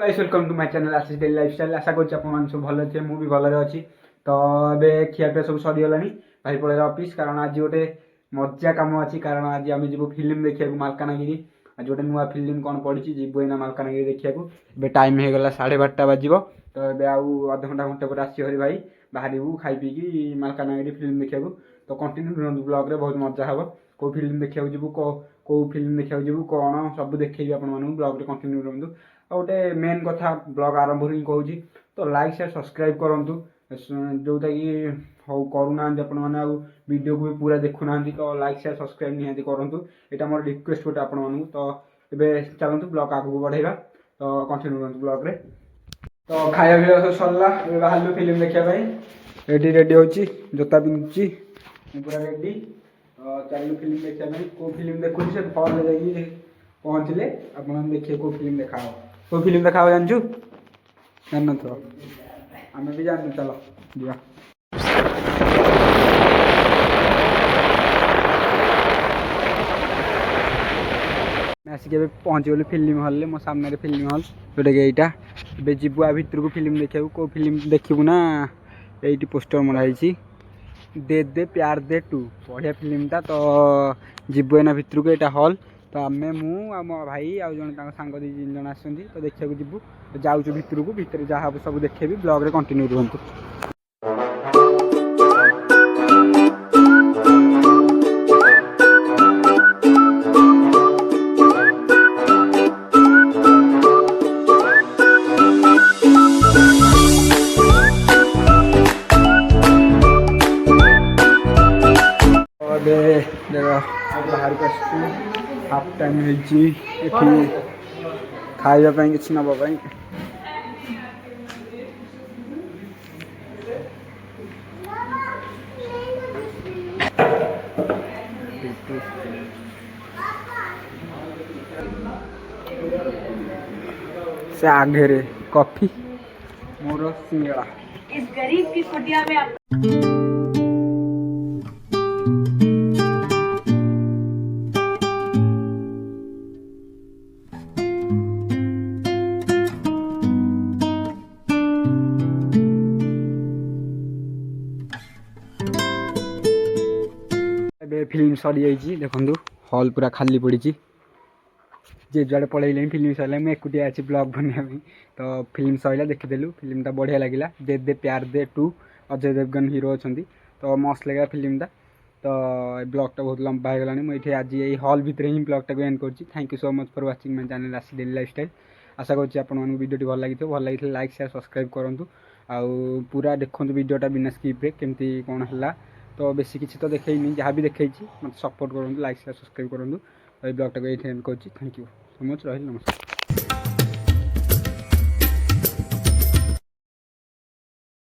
Guys welcome to my channel Ashish daily lifestyle. आशा कर सब भल थे मुझे भल अच्छी। तो ये खियापिया सब सरीगला भाई पड़े ऑफिस कारण आज गोटे मजा कम अच्छी कारण आज आम जी फिल्म देखा मालकानगिरी। आज गोटे नुआ फिल्म कौन पड़ी जीवु एना मालकानगिरी देखा टाइम हो गला 12:30 बाजिब। तो ये अध घंटा घंटे पर आसरी भाई बाहर खाई पीकी मालकानगिरी फिल्म देखा। तो कंटिन्यू रुहतु ब्लॉग रे बहुत मजा हे। कौ फिल्म देखा जीवु कौ फिल्म देखा जीवु कौन सब देखी आपको ब्लॉग रे कंटिन्यू रुहतु। और गोटे मेन कथा ब्लॉग आरंभ ही कहूँ तो लाइक शेयर सब्सक्राइब करूँ जोटा कि हो करूना वीडियो को भी पूरा देखुना। तो लाइक शेयर सब्सक्राइब निहाती करूँ यहाँ मोर रिक्वेस्ट गोटे आपण। तो ये चलतु ब्लॉग आगू बढ़ेगा। तो कंटिन्यू रुहतु ब्लॉग रे। तो खाया पीवा सब सरला बाहर फिल्म देखापी रेडी रेडी हो जोता पिंधुची पूरा रेडी। तो चलू फिल्म देखापी कौ फिल्म देखुची से हॉल जाइए पहुँचले आप देखिए कौ फिल्म देखा कौ फिल्म देखा जानचु जान तो आम भी जान चलो जा आसिक पहुँची गलु फिल्म हल मो सामने फिल्म हल जोटा कि यहाँ जीवु आ भितर को फिल्म देखा कौ फिल्म देखू ना ये पोस्टर मराई दे दे प्यार दे 2 बढ़िया फिल्मटा। तो जीवु एना भितर को यहाँ हल। तो आम मो भाई आउ जन सांग 2 जन आस तो देखा जीवु जाऊँ भितर को भितर जहाँ सब देखेबी ब्लॉग रे कंटिन्यू रुहतु। बाहर को हाफ टाइम खावाई कि नापाई से आगे रे कॉफी मोर सिंगड़ा इस गरीब की कुटिया में फिल्म सरी जाइए देखो हॉल पूरा खाली पड़ी जे जुआड़े पलैले फिल्म सरला मुझे एकुटिया अच्छी ब्लॉग बनवाई। तो फिल्म सरला देखीदेलु फिल्मटा बढ़िया लगिला दे दे प्यार दे 2 अजय देवगन हीरो अच्छा। तो मस्त लगे फिल्मटा। तो ब्लॉगटा बहुत लंबा हो गला मुझे आज ये हॉल भितर ही ब्लॉगटा को एंड कर। Thank you so much for watching my channel Ashish daily lifestyle. आशा करुँच आपको वीडियोटी भल लगी लाइक शेयर सब्सक्राइब करूँ आउ पूरा देखो वीडियोटा बिना स्किप्रे केमती कौन है। तो बेसी किसी तो देखनी जहाँ भी देखी मत सपोर्ट करूँ लाइक शेयर सब्सक्राइब करूँ। तो ये ब्लॉगटा को ये एंड कर। थैंक यू सो मच रही नमस्कार।